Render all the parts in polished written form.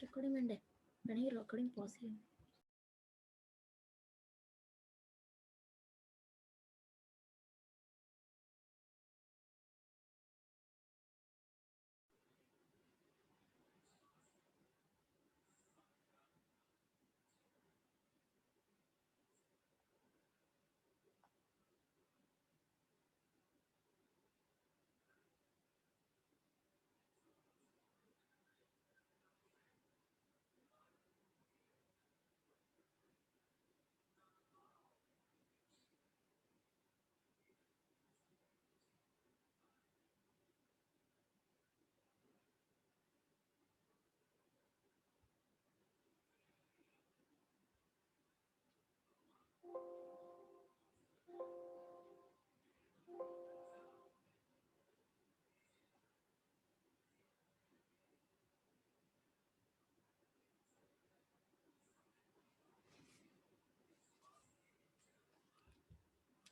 Recording വേണ്ടേ? വേണമെങ്കിൽ recording pose ചെയ്യാം.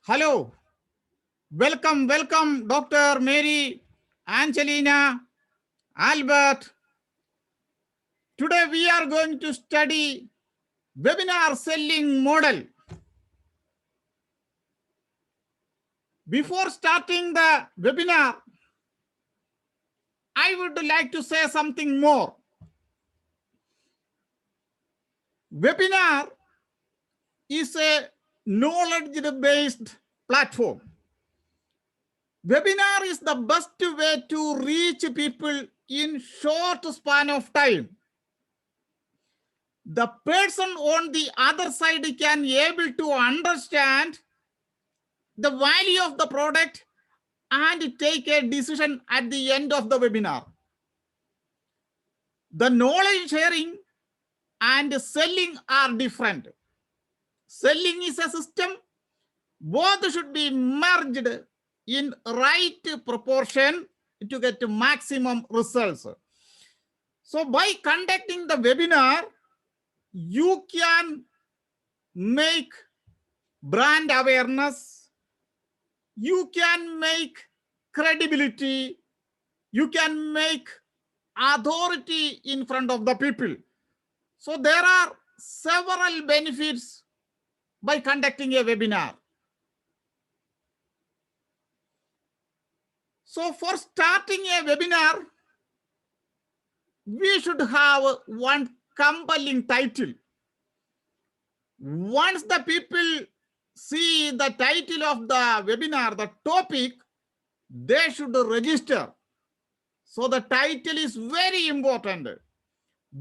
Hello, welcome, Dr. Mary, Angelina, Albert. Today we are going to study webinar selling model. Before starting the webinar, I would like to say something more. Webinar is a knowledge-based platform. Webinar is the best way to reach people in short span of time. The person on the other side can able to understand the value of the product and take a decision at the end of the webinar. The knowledge sharing and selling are different. Selling is a system. Both should be merged in right proportion to get maximum results. So by conducting the webinar, you can make brand awareness, you can make credibility, you can make authority in front of the people. So there are several benefits by conducting a webinar. So for starting a webinar, we should have one compelling title. Once the people see the title of the webinar, the topic, they should register. So the title is very important.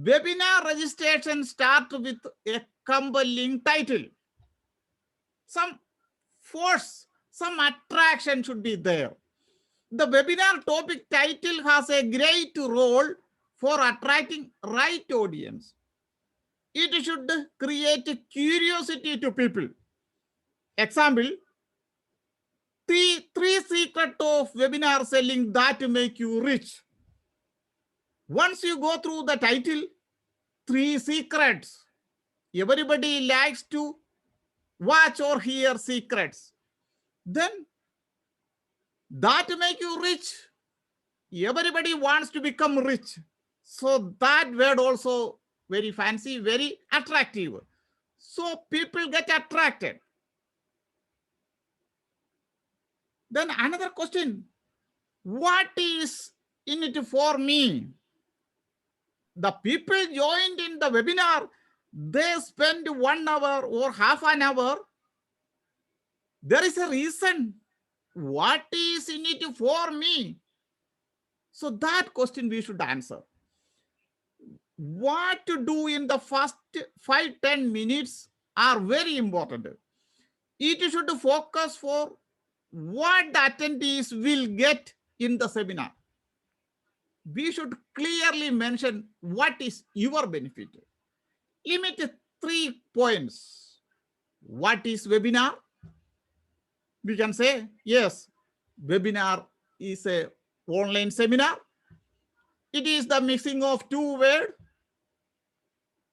Webinar registration starts with a compelling title. Some force, some attraction should be there. The webinar topic title has a great role for attracting right audience. It should create curiosity to people. Example, three secrets of webinar selling that make you rich. Once you go through the title, 3 secrets. Everybody likes to watch or hear secrets. Then that make you rich. Everybody wants to become rich. So that word also very fancy, very attractive. So people get attracted. Then another question, what is in it for me? The people joined in the webinar, they spend 1 hour or half an hour. There is a reason. What is in it for me? So that question we should answer. What to do in the first 5-10 minutes are very important. It should focus for what the attendees will get in the seminar. We should clearly mention what is your benefit. Limit 3 points. What is webinar? We can say, yes, webinar is a online seminar. It is the mixing of 2 words,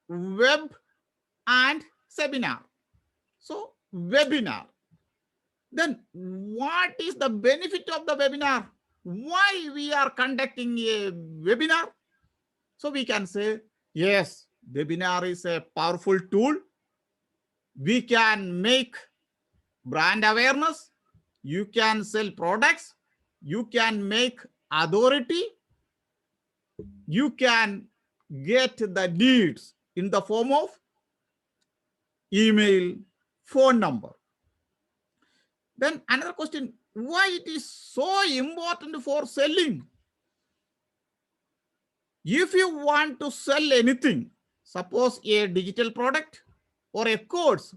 web and seminar. So webinar. Then what is the benefit of the webinar? Why we are conducting a webinar? So we can say, yes, webinar is a powerful tool. We can make brand awareness. You can sell products. You can make authority. You can get the leads in the form of email, phone number. Then another question, why it is so important for selling? If you want to sell anything, suppose a digital product or a course,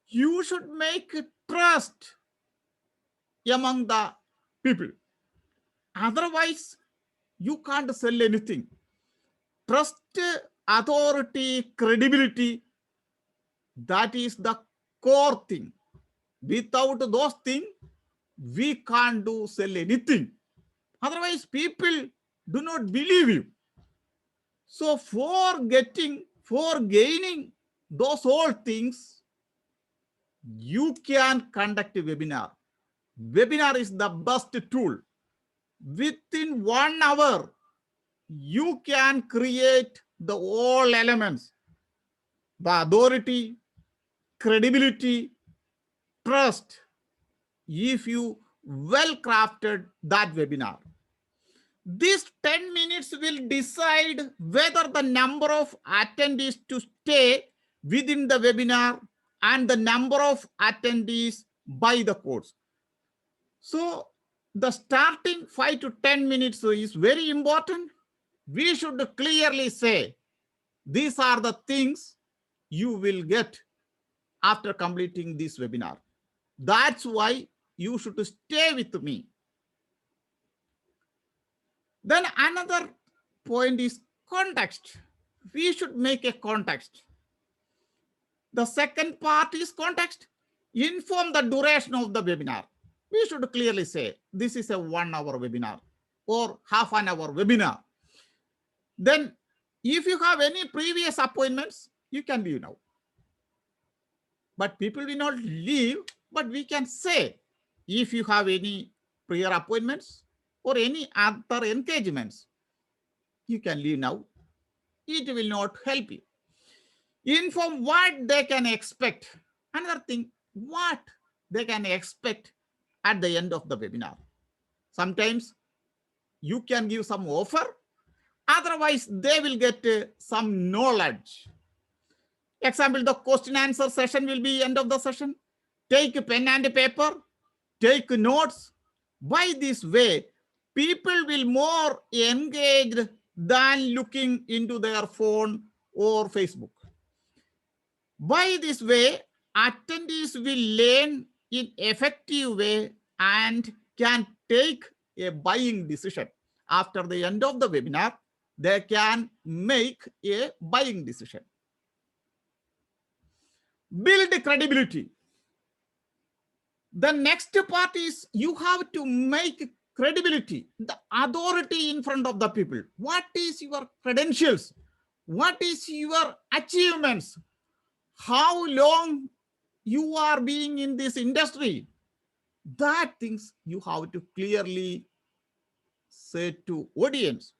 you should make trust among the people. Otherwise, you can't sell anything. Trust, authority, credibility, that is the core thing. Without those things, we can't sell anything. Otherwise, people do not believe you. So for gaining those all things, you can conduct a webinar. Webinar is the best tool. Within 1 hour, you can create the all elements, the authority, credibility, trust, if you well crafted that webinar. This 10 minutes will decide whether the number of attendees to stay within the webinar and the number of attendees buy the course. So the starting 5 to 10 minutes is very important. We should clearly say, these are the things you will get after completing this webinar. That's why you should stay with me. Then another point is context. We should make a context. The second part is context. Inform the duration of the webinar. We should clearly say, this is a 1 hour webinar or half an hour webinar. Then if you have any previous appointments, you can leave now. But people will not leave, but we can say, if you have any prior appointments or any other engagements, you can leave now. It will not help you. Inform what they can expect. Another thing, what they can expect at the end of the webinar. Sometimes you can give some offer. Otherwise, they will get some knowledge. Example, the question answer session will be end of the session. Take a pen and a paper. Take notes. By this way, people will more engaged than looking into their phone or Facebook. By this way, attendees will learn in effective way and can take a buying decision. After the end of the webinar, they can make a buying decision. Build credibility. The next part is you have to make credibility, the authority in front of the people. What is your credentials? What is your achievements? How long you are being in this industry? That things you have to clearly say to audience.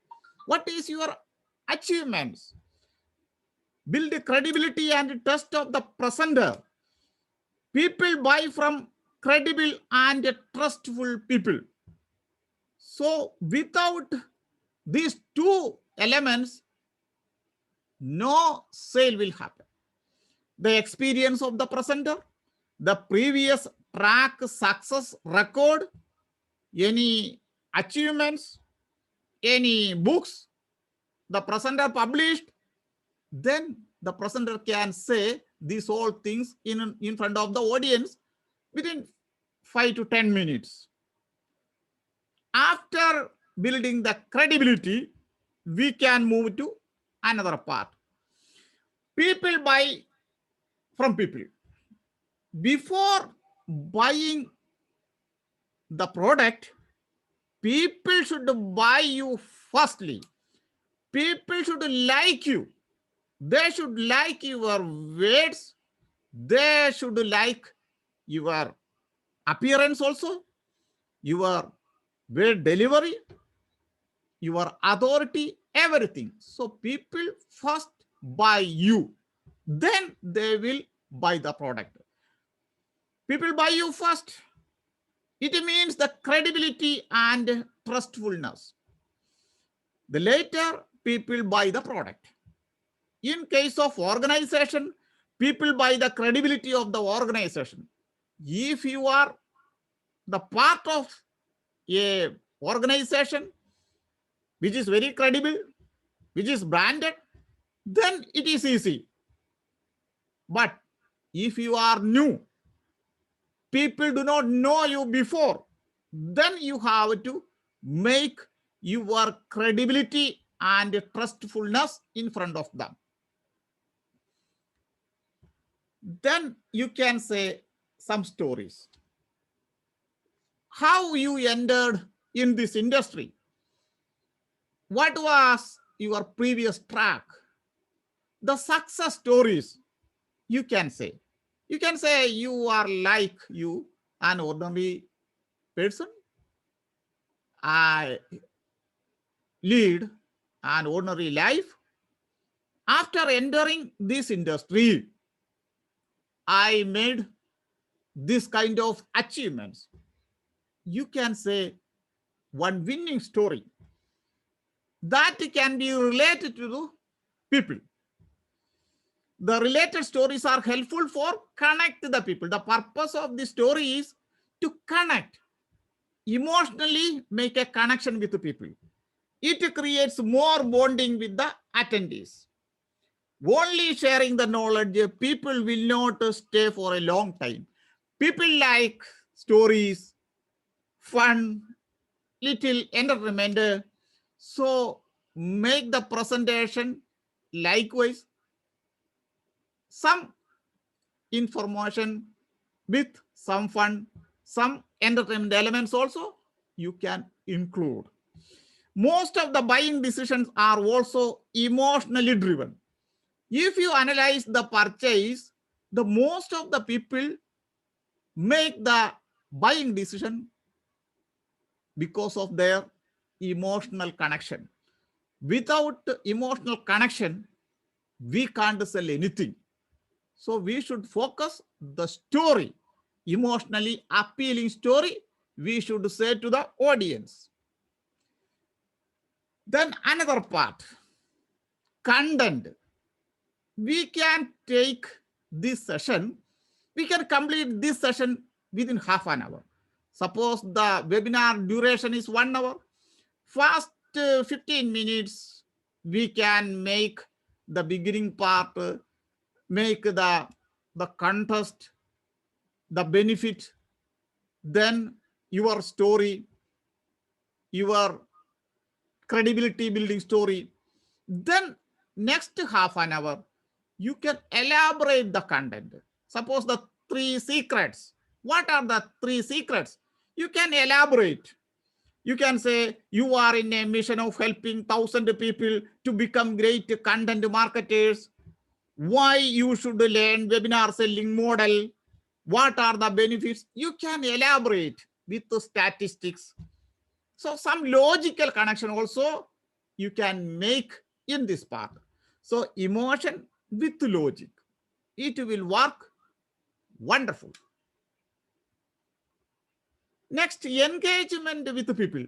What is your achievements? Build credibility and trust of the presenter. People buy from credible and trustful people. So without these two elements, no sale will happen. The experience of the presenter, the previous track success record, any achievements, any books the presenter published, then the presenter can say these all things in front of the audience within 5 to 10 minutes. After building the credibility, we can move to another part. People buy from people. Before buying the product, people should buy you firstly. People should like you. They should like your words. They should like your appearance also, your way delivery, your authority, everything. So people first buy you, then they will buy the product. People buy you first. It means the credibility and trustfulness. The later people buy the product. In case of organization, people buy the credibility of the organization. If you are the part of a organization which is very credible, which is branded, then it is easy. But if you are new, people do not know you before, then you have to make your credibility and trustfulness in front of them. Then you can say some stories. How you entered in this industry? What was your previous track? The success stories, you can say. You can say you are like you, an ordinary person. I lead an ordinary life. After entering this industry, I made this kind of achievements. You can say one winning story that can be related to the people. The related stories are helpful for connect the people. The purpose of the story is to connect, emotionally make a connection with the people. It creates more bonding with the attendees. Only sharing the knowledge, people will not stay for a long time. People like stories, fun, little entertainment. So make the presentation likewise some information with some fun, some entertainment elements also you can include. Most of the buying decisions are also emotionally driven. If you analyze the purchase, the most of the people make the buying decision because of their emotional connection. Without emotional connection, we can't sell anything. So we should focus the story, emotionally appealing story, we should say to the audience. Then another part, content. We can take this session, we can complete this session within half an hour. Suppose the webinar duration is 1 hour. First 15 minutes, we can make the beginning part, make the contest, the benefit, then your story, your credibility building story. Then next half an hour, you can elaborate the content. Suppose the 3 secrets. What are the 3 secrets? You can elaborate. You can say you are in a mission of helping 1,000 people to become great content marketers. Why you should learn webinar selling model. What are the benefits? You can elaborate with the statistics. So some logical connection also you can make in this part. So emotion with logic, it will work wonderful. Next, engagement with the people.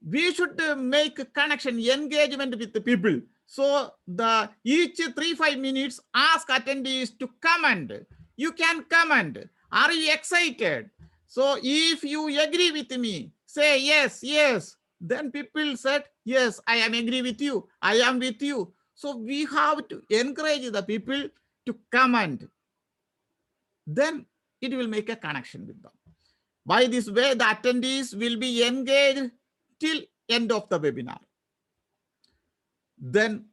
We should make a connection, engagement with the people. So the each 3-5 minutes, ask attendees to comment. You can comment. Are you excited? So if you agree with me, say yes, yes. Then people said, yes, I am agree with you. I am with you. So we have to encourage the people to comment. Then it will make a connection with them. By this way, the attendees will be engaged till end of the webinar. Then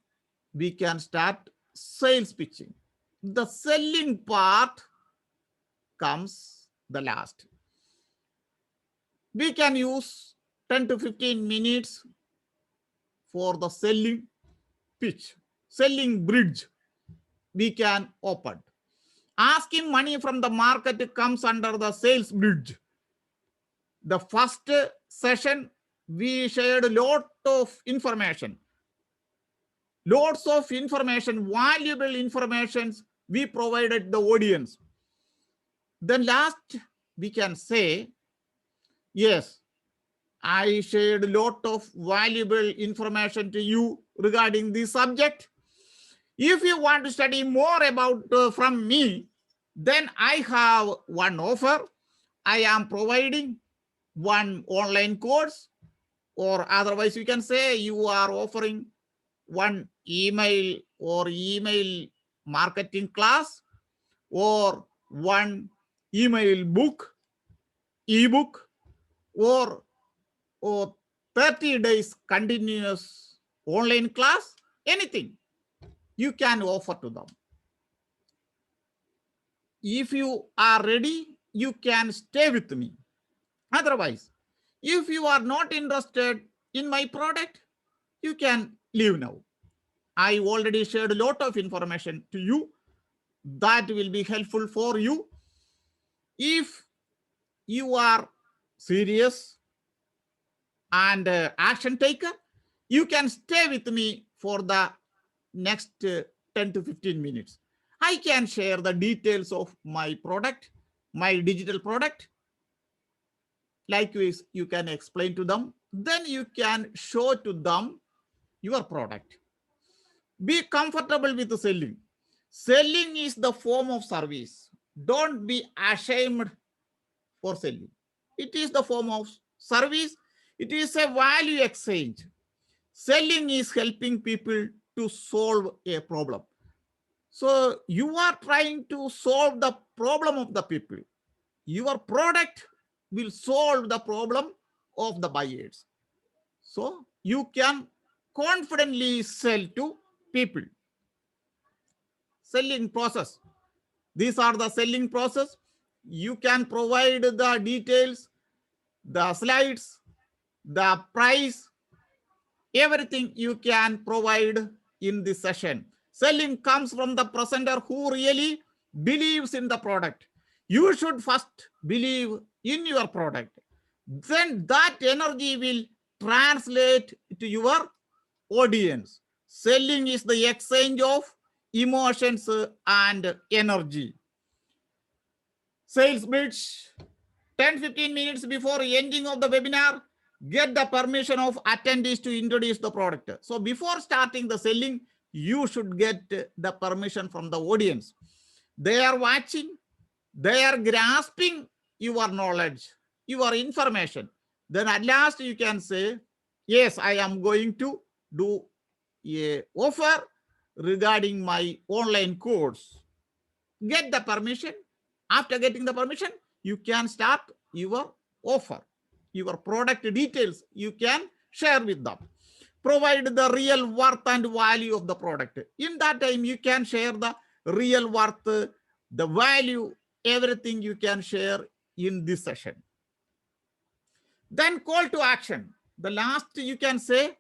we can start sales pitching. The selling part comes the last. We can use 10 to 15 minutes for the selling pitch, selling bridge. We can open. Asking money from the market comes under the sales bridge. The first session, we shared a lot of information. Lots of information, valuable informations we provided the audience. Then last, we can say, yes, I shared a lot of valuable information to you regarding this subject. If you want to study more about from me, then I have one offer. I am providing one online course, or otherwise you can say you are offering one email or email marketing class, or one email book, ebook, or 30 days continuous online class, anything you can offer to them. If you are ready, you can stay with me. Otherwise, if you are not interested in my product, you can leave now. I already shared a lot of information to you that will be helpful for you. If you are serious and action taker, you can stay with me for the next 10 to 15 minutes. I can share the details of my product, my digital product. Likewise, you can explain to them. Then you can show to them your product. Be comfortable with the selling. Selling is the form of service. Don't be ashamed for selling. It is the form of service. It is a value exchange. Selling is helping people to solve a problem. So you are trying to solve the problem of the people. Your product will solve the problem of the buyers. So you can confidently sell to people. Selling process. These are the selling process. You can provide the details, the slides, the price, everything you can provide in this session. Selling comes from the presenter who really believes in the product. You should first believe in your product. Then that energy will translate to your audience. Selling is the exchange of emotions and energy. Sales pitch. 10-15 minutes before ending of the webinar, get the permission of attendees to introduce the product. So before starting the selling, you should get the permission from the audience. They are watching, they are grasping your knowledge, your information. Then at last you can say, yes, I am going to do a offer regarding my online course. Get the permission. After getting the permission, you can start your offer. Your product details you can share with them. Provide the real worth and value of the product. In that time, you can share the real worth, the value, everything you can share in this session. Then call to action. The last you can say,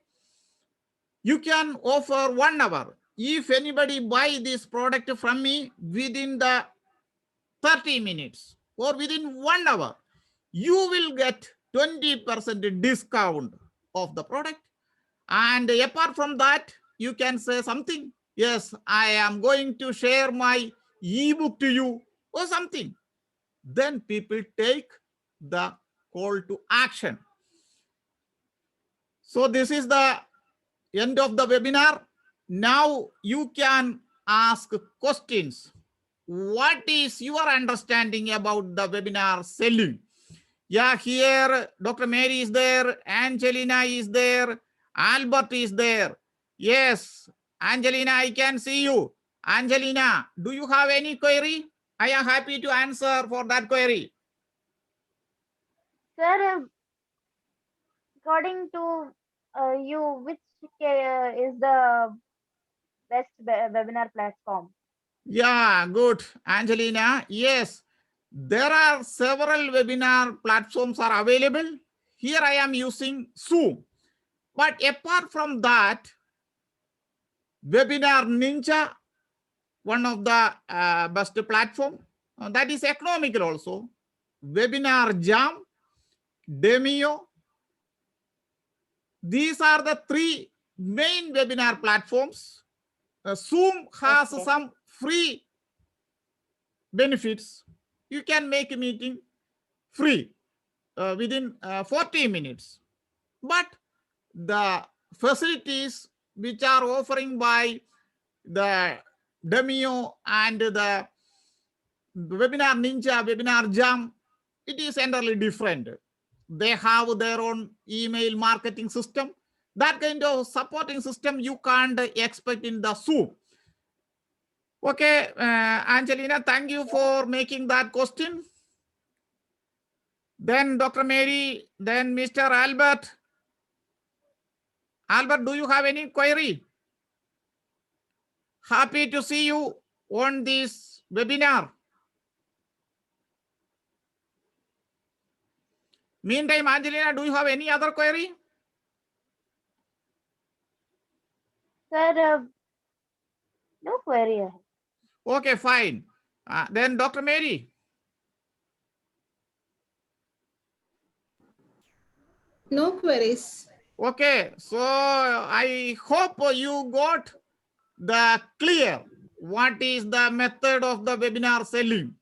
you can offer 1 hour. If anybody buy this product from me within the 30 minutes or within 1 hour, you will get 20% discount of the product. And apart from that, you can say something. Yes, I am going to share my ebook to you or something. Then people take the call to action. So this is the end of the webinar. Now you can ask questions. What is your understanding about the webinar selling? Yeah, here Dr. Mary is there, Angelina is there, Albert is there. Yes, Angelina, I can see you. Angelina, do you have any query? I am happy to answer for that query. Sir, according to you, which is the best webinar platform? Yeah, good, Angelina. Yes, there are several webinar platforms are available. Here I am using Zoom. But apart from that, Webinar Ninja, one of the best platform, that is economical also. Webinar Jam, Demio. These are the three main webinar platforms. Zoom has Okay. some free benefits. You can make a meeting free within 40 minutes. But the facilities which are offering by the Demio and the Webinar Ninja, Webinar Jam, it is entirely different. They have their own email marketing system. That kind of supporting system you can't expect in the Zoom. Okay, Angelina, thank you for making that question. Then Dr. Mary, then Mr. Albert. Albert, do you have any query? Happy to see you on this webinar. Meantime, Angelina, do you have any other query? Sir, no query. Okay, fine. Then Dr. Mary. No queries. Okay, so I hope you got the clear what is the method of the webinar selling.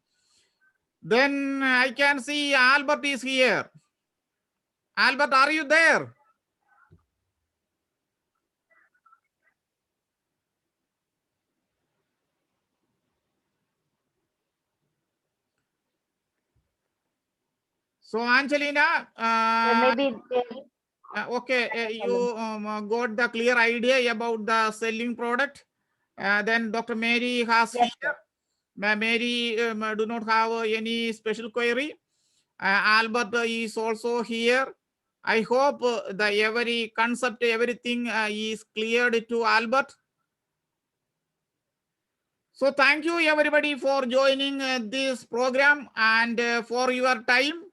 Then I can see Albert is here. Albert, are you there? So Angelina, Maybe okay, you got the clear idea about the selling product. Then Dr. Mary has yes, here. Mary do not have any special query. Albert is also here. I hope the every concept, everything is cleared to Albert. So thank you everybody for joining this program and for your time.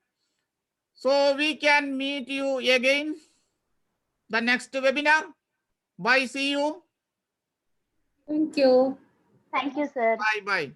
So we can meet you again the next webinar. Bye, see you. Thank you. thank you, sir. Bye, bye.